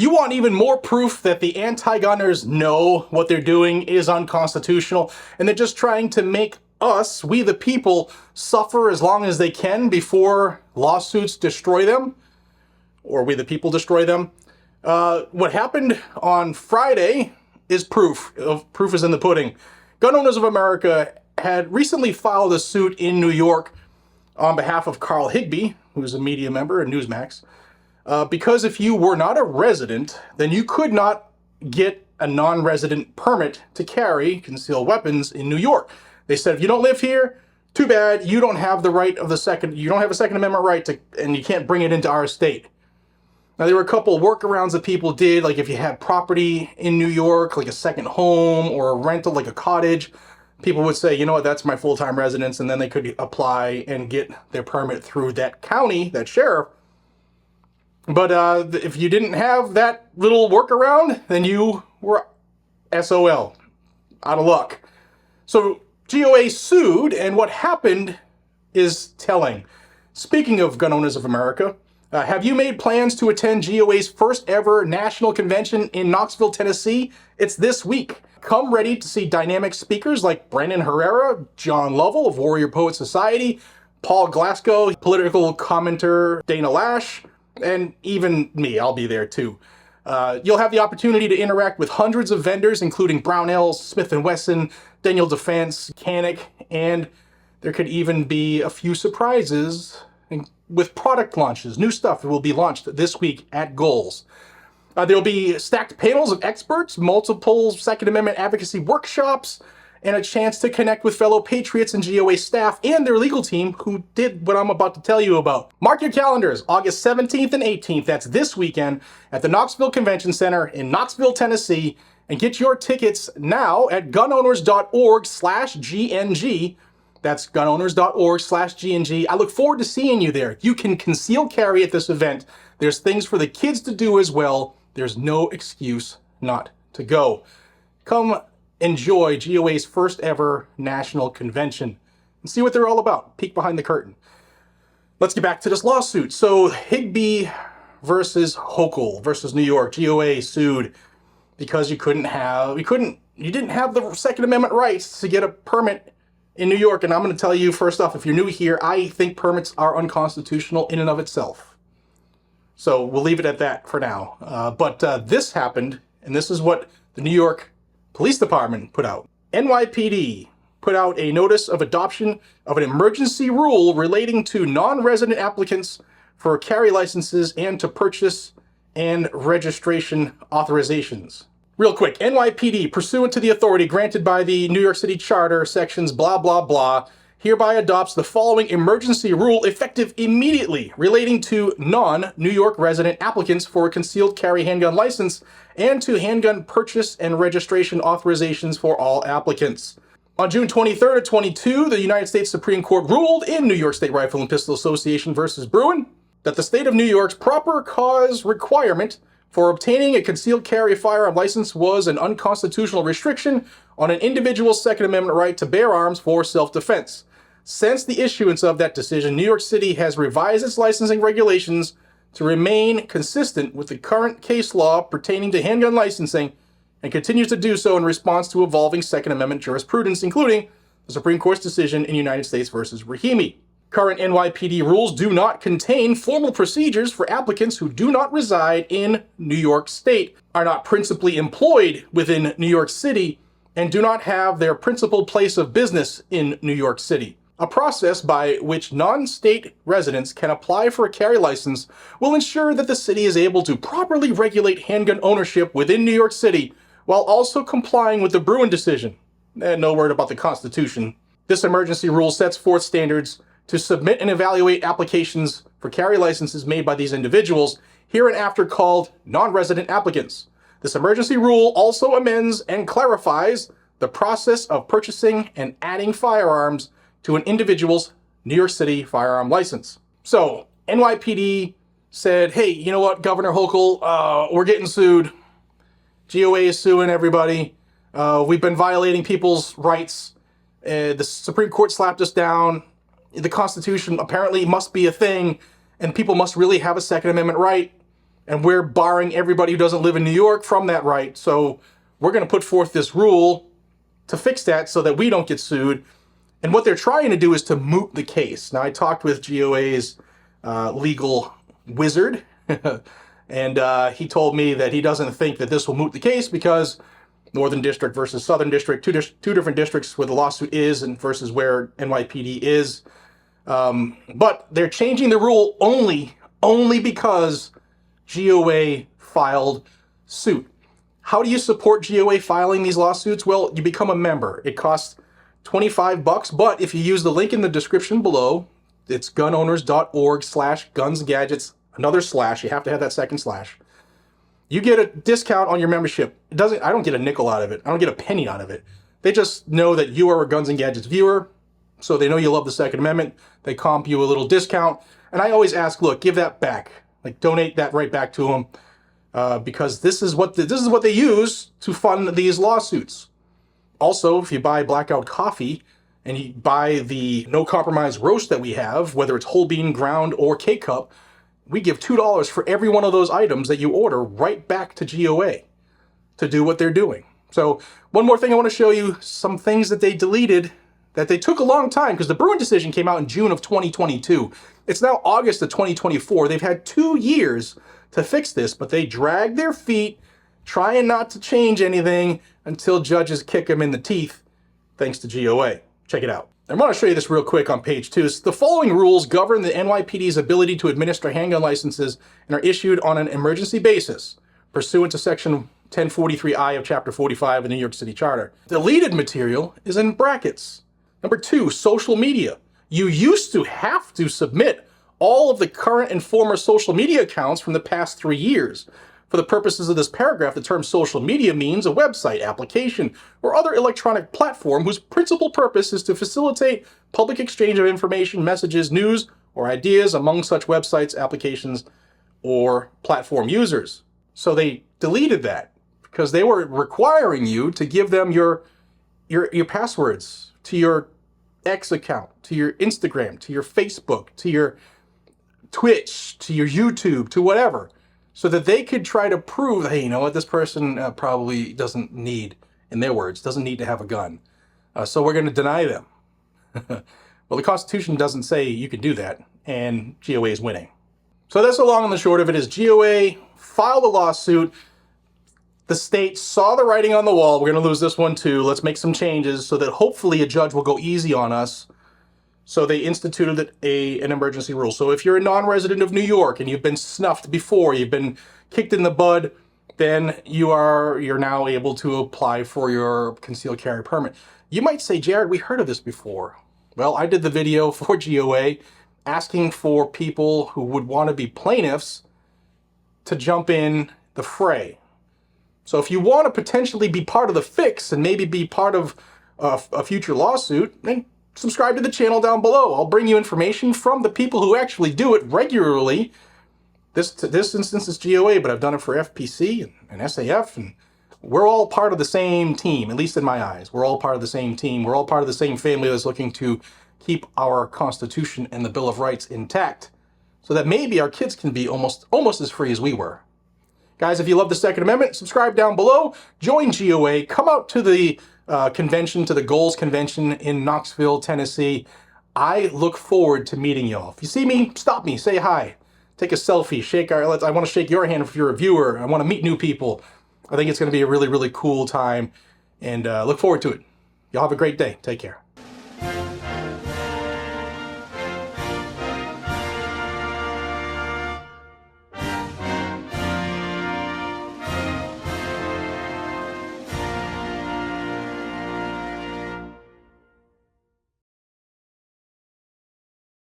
You want even more proof that the anti-gunners know what they're doing is unconstitutional, and they're just trying to make us, we the people, suffer as long as they can before lawsuits destroy them, or we the people destroy them. What happened on Friday is proof. Proof is in the pudding. Gun Owners of America had recently filed a suit in New York on behalf of Carl Higbie, who's a media member at Newsmax, because if you were not a resident, then you could not get a non-resident permit to carry concealed weapons in New York. They said, if you don't live here, too bad, you don't have the right of you don't have a Second Amendment right to, and you can't bring it into our state. Now, there were a couple of workarounds that people did, like if you had property in New York, like a second home or a rental, like a cottage, people would say, you know what, that's my full-time residence, and then they could apply and get their permit through that county, that sheriff. But if you didn't have that little workaround, then you were SOL, out of luck. So GOA sued, and what happened is telling. Speaking of Gun Owners of America, have you made plans to attend GOA's first ever national convention in Knoxville, Tennessee? It's this week. Come ready to see dynamic speakers like Brandon Herrera, John Lovell of Warrior Poet Society, Paul Glasgow, political commentator Dana Lash, and even me, I'll be there too. You'll have the opportunity to interact with hundreds of vendors, including Brownells, Smith & Wesson, Daniel Defense, Canic, and there could even be a few surprises with product launches, new stuff that will be launched this week at Goals. There'll be stacked panels of experts, multiple Second Amendment advocacy workshops, and a chance to connect with fellow patriots and GOA staff and their legal team who did what I'm about to tell you about. Mark your calendars, August 17th and 18th, that's this weekend, at the Knoxville Convention Center in Knoxville, Tennessee, and get your tickets now at gunowners.org/GNG. That's gunowners.org/GNG. I look forward to seeing you there. You can conceal carry at this event. There's things for the kids to do as well. There's no excuse not to go. Come enjoy GOA's first ever national convention and see what they're all about. Peek behind the curtain. Let's get back to this lawsuit. So Higbie versus Hochul versus New York. GOA sued because you didn't have the Second Amendment rights to get a permit in New York. And I'm going to tell you first off, if you're new here, I think permits are unconstitutional in and of itself. So we'll leave it at that for now. But this happened, and this is what the New York Police Department put out. NYPD put out a notice of adoption of an emergency rule relating to non-resident applicants for carry licenses and to purchase and registration authorizations. Real quick, NYPD, pursuant to the authority granted by the New York City Charter, sections blah, blah, blah, hereby adopts the following emergency rule effective immediately relating to non-New York resident applicants for a concealed carry handgun license and to handgun purchase and registration authorizations for all applicants. On June 23rd of 22, the United States Supreme Court ruled in New York State Rifle and Pistol Association versus Bruin that the state of New York's proper cause requirement for obtaining a concealed carry firearm license was an unconstitutional restriction on an individual's Second Amendment right to bear arms for self-defense. Since the issuance of that decision, New York City has revised its licensing regulations to remain consistent with the current case law pertaining to handgun licensing and continues to do so in response to evolving Second Amendment jurisprudence, including the Supreme Court's decision in United States versus Rahimi. Current NYPD rules do not contain formal procedures for applicants who do not reside in New York State, are not principally employed within New York City, and do not have their principal place of business in New York City. A process by which non-state residents can apply for a carry license will ensure that the city is able to properly regulate handgun ownership within New York City while also complying with the Bruin decision. And no word about the Constitution. This emergency rule sets forth standards to submit and evaluate applications for carry licenses made by these individuals, hereinafter called non-resident applicants. This emergency rule also amends and clarifies the process of purchasing and adding firearms to an individual's New York City firearm license. So, NYPD said, hey, you know what, Governor Hochul, we're getting sued. GOA is suing everybody. We've been violating people's rights. The Supreme Court slapped us down. The Constitution apparently must be a thing, and people must really have a Second Amendment right. and we're barring everybody who doesn't live in New York from that right. So we're going to put forth this rule to fix that so that we don't get sued. And what they're trying to do is to moot the case. Now, I talked with GOA's legal wizard, and he told me that he doesn't think that this will moot the case because Northern District versus Southern District, two different districts where the lawsuit is and versus where NYPD is. But they're changing the rule only because GOA filed suit. How do you support GOA filing these lawsuits? Well, you become a member. It costs $25, but if you use the link in the description below, it's gunowners.org/GunsandGadgets, another slash, you have to have that second slash. You get a discount on your membership. I don't get a nickel out of it. I don't get a penny out of it. They just know that you are a Guns and Gadgets viewer, so they know you love the Second Amendment. They comp you a little discount. And I always ask, look, give that back. Like, donate that right back to them, because this is what they use to fund these lawsuits. Also, if you buy Blackout Coffee and you buy the No Compromise roast that we have, whether it's whole bean, ground, or K-Cup, we give $2 for every one of those items that you order right back to GOA to do what they're doing. So one more thing I want to show you, some things that they deleted that they took a long time, because the Bruin decision came out in June of 2022. It's now August of 2024. They've had 2 years to fix this, but they dragged their feet, trying not to change anything until judges kick them in the teeth, thanks to GOA. Check it out. I want to show you this real quick on page 2. The following rules govern the NYPD's ability to administer handgun licenses and are issued on an emergency basis, pursuant to Section 1043I of Chapter 45 of the New York City Charter. Deleted material is in brackets. Number 2, social media. You used to have to submit all of the current and former social media accounts from the past 3 years. For the purposes of this paragraph, the term social media means a website, application, or other electronic platform whose principal purpose is to facilitate public exchange of information, messages, news, or ideas among such websites, applications, or platform users. So they deleted that because they were requiring you to give them your passwords to your X account, to your Instagram, to your Facebook, to your Twitch, to your YouTube, to whatever, so that they could try to prove, hey, you know what, this person probably doesn't need, in their words, doesn't need to have a gun. So we're going to deny them. Well, the Constitution doesn't say you can do that, and GOA is winning. So that's the long and the short of it is GOA filed a lawsuit. The state saw the writing on the wall. We're going to lose this one too. Let's make some changes so that hopefully a judge will go easy on us. So they instituted an emergency rule. So if you're a non-resident of New York and you've been snuffed before, you've been kicked in the bud, then you're now able to apply for your concealed carry permit. You might say, Jared, we heard of this before. Well, I did the video for GOA asking for people who would want to be plaintiffs to jump in the fray. So if you want to potentially be part of the fix and maybe be part of a future lawsuit, then subscribe to the channel down below. I'll bring you information from the people who actually do it regularly. This instance is GOA, but I've done it for FPC and SAF, and we're all part of the same team, at least in my eyes. We're all part of the same team. We're all part of the same family that's looking to keep our Constitution and the Bill of Rights intact so that maybe our kids can be almost as free as we were. Guys, if you love the Second Amendment, subscribe down below, join GOA, come out to the convention, to the Goals Convention in Knoxville, Tennessee. I look forward to meeting y'all. If you see me, stop me, say hi, take a selfie, I want to shake your hand if you're a viewer. I want to meet new people. I think it's going to be a really, really cool time, and look forward to it. Y'all have a great day. Take care.